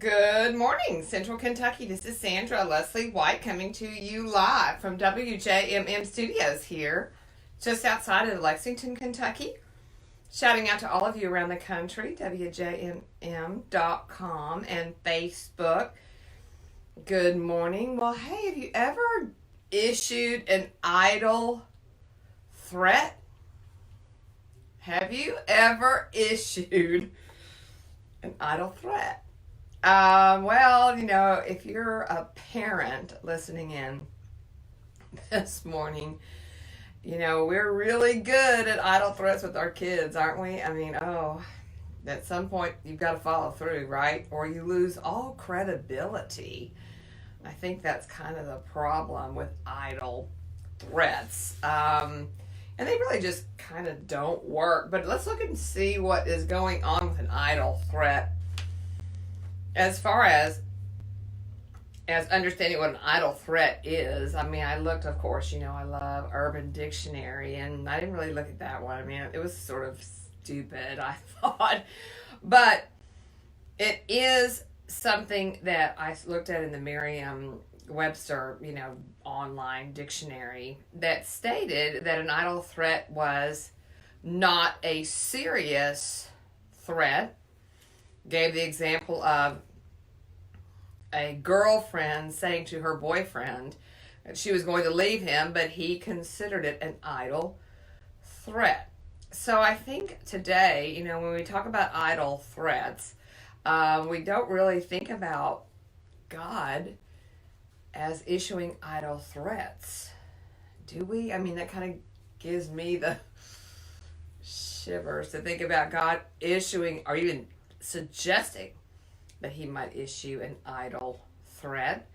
Good morning, Central Kentucky. This is Sandra Leslie White coming to you live from WJMM Studios here, just outside of Lexington, Kentucky. Shouting out to all of you around the country, WJMM.com and Facebook. Good morning. Well, hey, have you ever issued an idle threat? Have you ever issued an idle threat? If you're a parent listening in this morning, we're really good at idle threats with our kids, aren't we? At some point you've got to follow through, right? Or you lose all credibility. I think that's kind of the problem with idle threats. And they really just kind of don't work. But let's look and see what is going on with an idle threat. As far as understanding what an idle threat is, I looked, of course, I love Urban Dictionary, and I didn't really look at that one. It was sort of stupid, I thought. But it is something that I looked at in the Merriam-Webster, online dictionary that stated that an idle threat was not a serious threat. Gave the example of a girlfriend saying to her boyfriend that she was going to leave him, but he considered it an idle threat. So I think today, when we talk about idle threats, we don't really think about God as issuing idle threats. Do we? That kind of gives me the shivers to think about God issuing or even suggesting that he might issue an idle threat.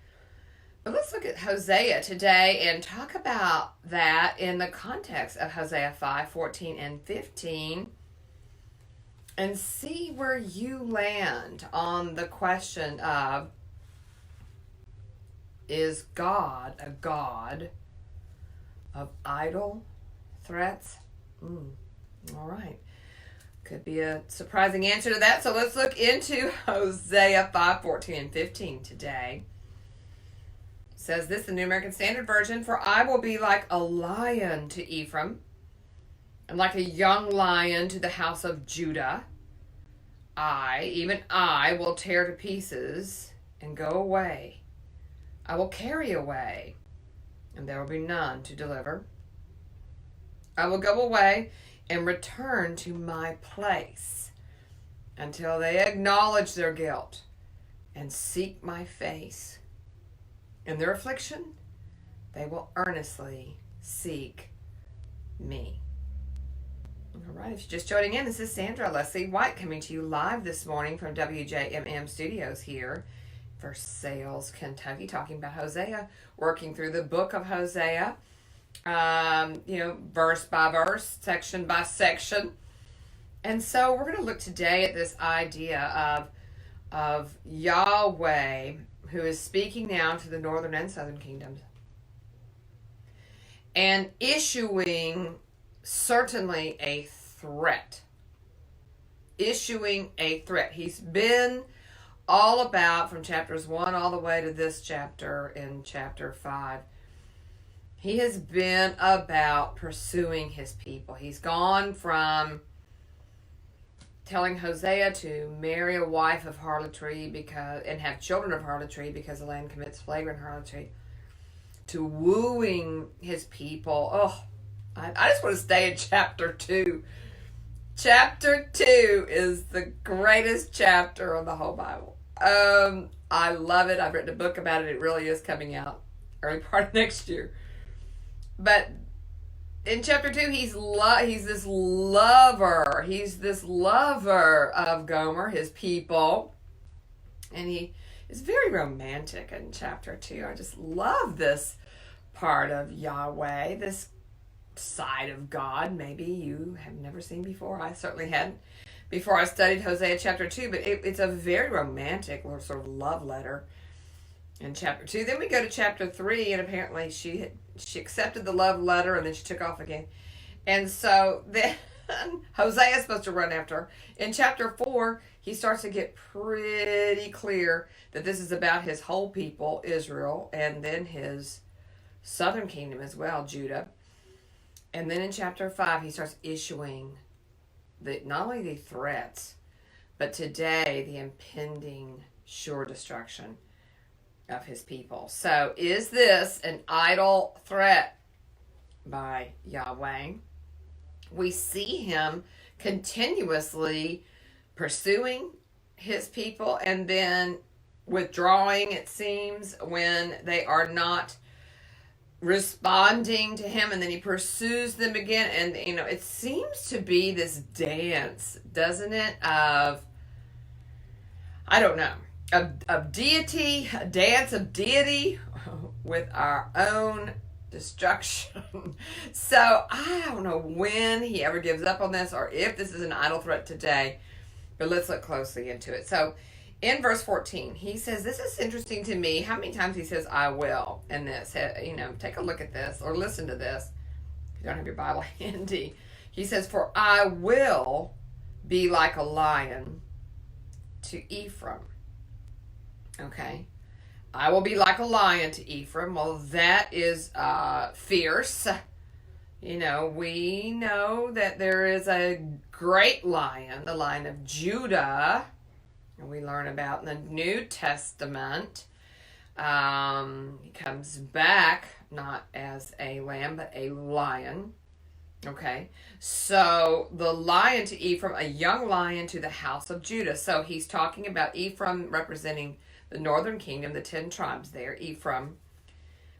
But let's look at Hosea today and talk about that in the context of Hosea 5:14 and 15 and see where you land on the question of, is God a God of idle threats? All right. Could be a surprising answer to that. So let's look into Hosea 5:14 and 15 today. It says this, the New American Standard Version, "For I will be like a lion to Ephraim, and like a young lion to the house of Judah. Even I, will tear to pieces and go away. I will carry away, and there will be none to deliver. I will go away and return to my place until they acknowledge their guilt and seek my face. In their affliction, they will earnestly seek me." All right, if you're just joining in, this is Sandra Leslie White coming to you live this morning from WJMM Studios here for Sales, Kentucky, talking about Hosea, working through the book of Hosea. Verse by verse, section by section. And so we're going to look today at this idea of Yahweh, who is speaking now to the northern and southern kingdoms and issuing certainly a threat. Issuing a threat. He's been all about, from chapters 1 all the way to this chapter in chapter 5, he has been about pursuing his people. He's gone from telling Hosea to marry a wife of harlotry and have children of harlotry because the land commits flagrant harlotry, to wooing his people. I just want to stay in chapter 2. Chapter 2 is the greatest chapter of the whole Bible. I love it. I've written a book about it. It really is coming out early part of next year. But in chapter 2, he's this lover. He's this lover of Gomer, his people. And he is very romantic in chapter 2. I just love this part of Yahweh, this side of God. Maybe you have never seen before. I certainly hadn't before I studied Hosea chapter 2. But it's a very romantic sort of love letter in chapter 2. Then we go to chapter 3, and apparently she accepted the love letter, and then she took off again. And so then Hosea is supposed to run after her. In chapter 4, he starts to get pretty clear that this is about his whole people, Israel, and then his southern kingdom as well, Judah. And then in chapter 5, he starts issuing not only the threats, but today the impending sure destruction of his people. So is this an idle threat by Yahweh? We see him continuously pursuing his people and then withdrawing, it seems, when they are not responding to him, and then he pursues them again. And it seems to be this dance, doesn't it, of, I don't know, of deity, a dance of deity with our own destruction. So I don't know when he ever gives up on this, or if this is an idle threat today, but let's look closely into it. So in verse 14, he says, this is interesting to me, how many times he says, I will, in this. Take a look at this, or listen to this, if you don't have your Bible handy. He says, for I will be like a lion to Ephraim. Okay. I will be like a lion to Ephraim. Well, that is fierce. We know that there is a great lion, the Lion of Judah, and we learn about in the New Testament. He comes back not as a lamb, but a lion. Okay, so the lion to Ephraim, a young lion to the house of Judah. So he's talking about Ephraim representing the northern kingdom, the 10 tribes there. Ephraim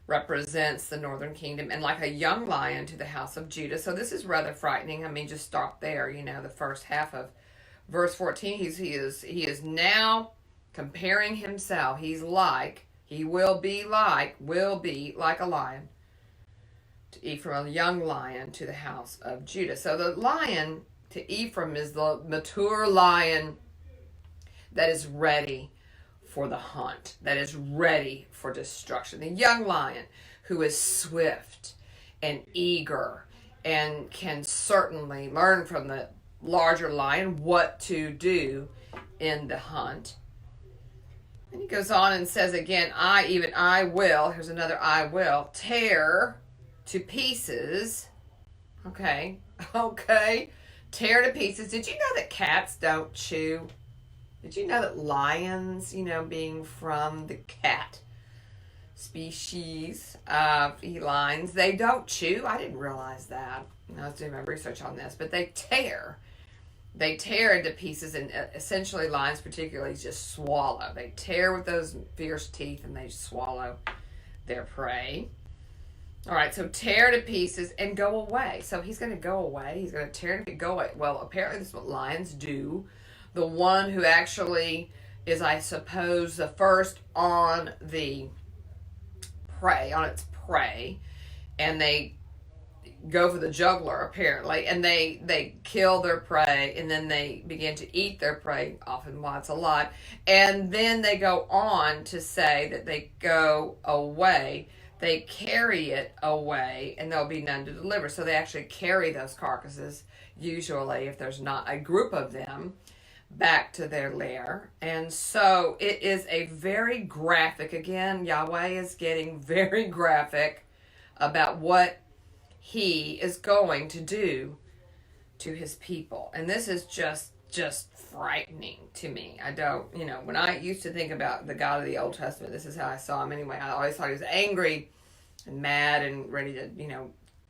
represents the northern kingdom, and like a young lion to the house of Judah. So this is rather frightening. I mean, just stop there. The first half of verse 14, he is now comparing himself. He will be like a lion to Ephraim, a young lion to the house of Judah. So the lion to Ephraim is the mature lion that is ready for the hunt, that is ready for destruction. The young lion who is swift and eager and can certainly learn from the larger lion what to do in the hunt. And he goes on and says again, I will, here's another I will, tear to pieces. Okay, tear to pieces. Did you know that cats don't chew? Did you know that lions, being from the cat species of felines, they don't chew? I didn't realize that. I was doing my research on this, but they tear. They tear into pieces, and essentially lions particularly just swallow. They tear with those fierce teeth, and they swallow their prey. All right, so tear to pieces and go away. So he's going to go away. He's going to tear and go away. Well, apparently this is what lions do. The one who actually is, I suppose, the first on the prey, on its prey, and they go for the jugular, apparently, and they kill their prey, and then they begin to eat their prey, often while it's alive, and then they go on to say that they go away, they carry it away, and there'll be none to deliver. So they actually carry those carcasses, usually, if there's not a group of them, back to their lair. And so it is a very graphic, again, Yahweh is getting very graphic about what he is going to do to his people. And this is just frightening to me. I don't, when I used to think about the God of the Old Testament, this is how I saw him anyway. I always thought he was angry and mad and ready to,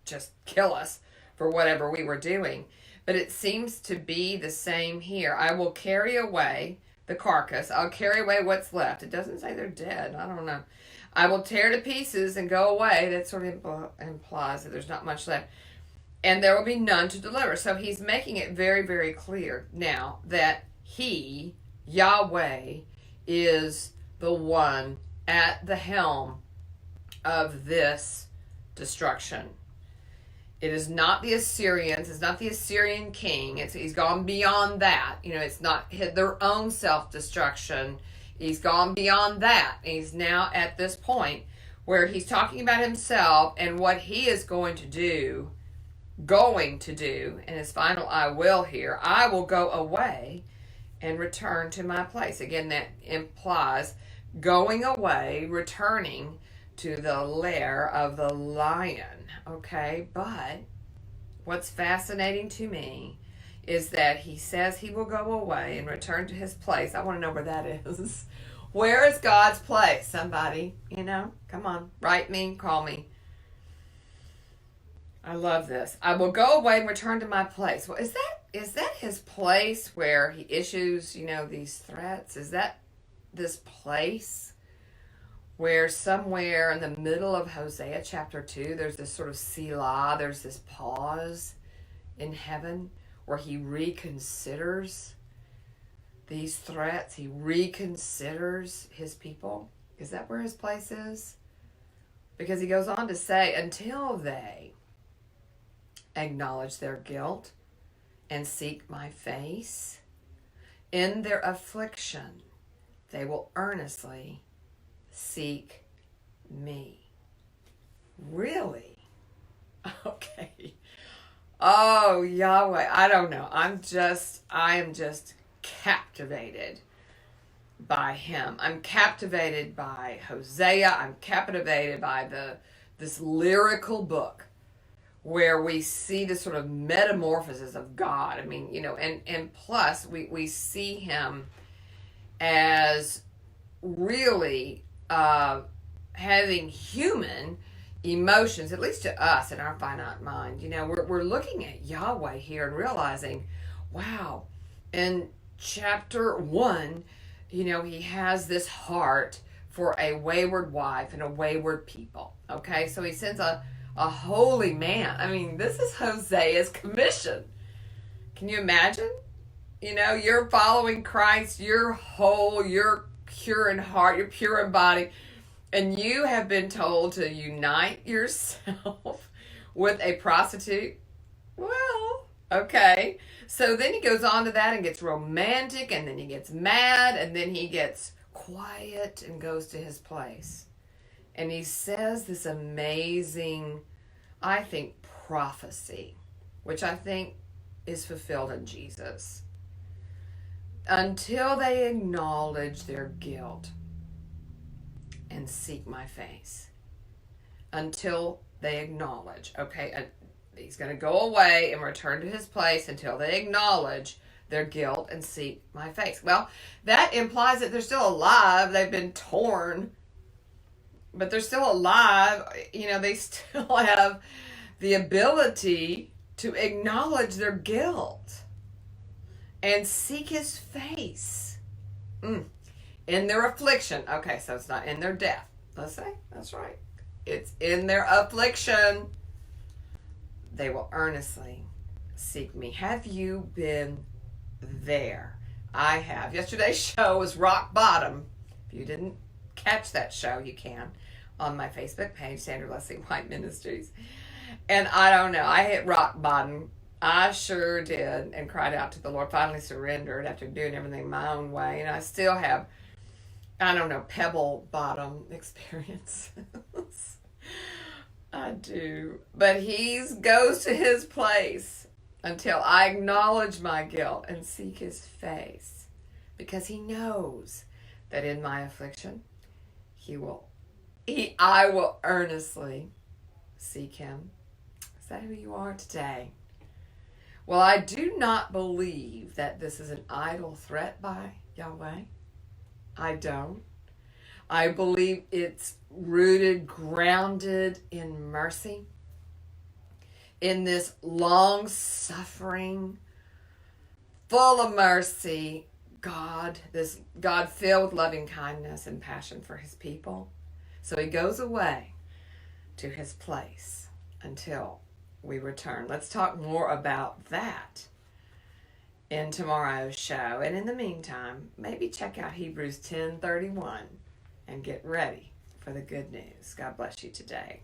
just kill us for whatever we were doing. But it seems to be the same here. I will carry away the carcass. I'll carry away what's left. It doesn't say they're dead. I don't know. I will tear to pieces and go away. That sort of implies that there's not much left. And there will be none to deliver. So he's making it very, very clear now that he, Yahweh, is the one at the helm of this destruction. It is not the Assyrians. It's not the Assyrian king. He's gone beyond that. It's not their own self-destruction. He's gone beyond that. He's now at this point where he's talking about himself and what he is going to do, and his final I will here. I will go away and return to my place. Again, that implies going away, returning to the lair of the lion. Okay, but what's fascinating to me is that he says he will go away and return to his place. I want to know where that is. Where is God's place? Somebody, come on, write me, call me. I love this. I will go away and return to my place. Well, is that his place where he issues, these threats? Is that this place where somewhere in the middle of Hosea chapter 2, there's this sort of Selah, there's this pause in heaven where he reconsiders these threats? He reconsiders his people? Is that where his place is? Because he goes on to say, until they acknowledge their guilt and seek my face, in their affliction, they will earnestly seek me. Really? Okay. Oh, Yahweh, I don't know. I am just captivated by him. I'm captivated by Hosea. I'm captivated by this lyrical book where we see this sort of metamorphosis of God. I mean, and plus we see him as really having human emotions, at least to us in our finite mind. We're looking at Yahweh here and realizing, wow, in chapter 1, he has this heart for a wayward wife and a wayward people. Okay, so he sends a holy man. I mean, this is Hosea's commission. Can you imagine? You're following Christ, you're whole, you're pure in heart, you're pure in body, and you have been told to unite yourself with a prostitute. Well, okay. So then he goes on to that and gets romantic, and then he gets mad, and then he gets quiet and goes to his place. And he says this amazing, I think, prophecy, which I think is fulfilled in Jesus. Until they acknowledge their guilt and seek my face. Until they acknowledge. Okay, he's going to go away and return to his place until they acknowledge their guilt and seek my face. Well, that implies that they're still alive. They've been torn, but they're still alive. They still have the ability to acknowledge their guilt and seek his face in their affliction. Okay, so it's not in their death. Let's say, that's right. It's in their affliction. They will earnestly seek me. Have you been there? I have. Yesterday's show was rock bottom. If you didn't catch that show, you can on my Facebook page, Sandra Leslie White Ministries. And I don't know, I hit rock bottom. I sure did, and cried out to the Lord. Finally surrendered after doing everything my own way. And I still have, I don't know, pebble bottom experiences. I do. But he goes to his place until I acknowledge my guilt and seek his face. Because he knows that in my affliction, I will earnestly seek him. Is that who you are today? Well, I do not believe that this is an idle threat by Yahweh. I don't. I believe it's rooted, grounded in mercy, in this long-suffering, full of mercy God, this God filled with loving kindness and passion for his people. So he goes away to his place until we return. Let's talk more about that in tomorrow's show. And in the meantime, maybe check out Hebrews 10:31 and get ready for the good news. God bless you today.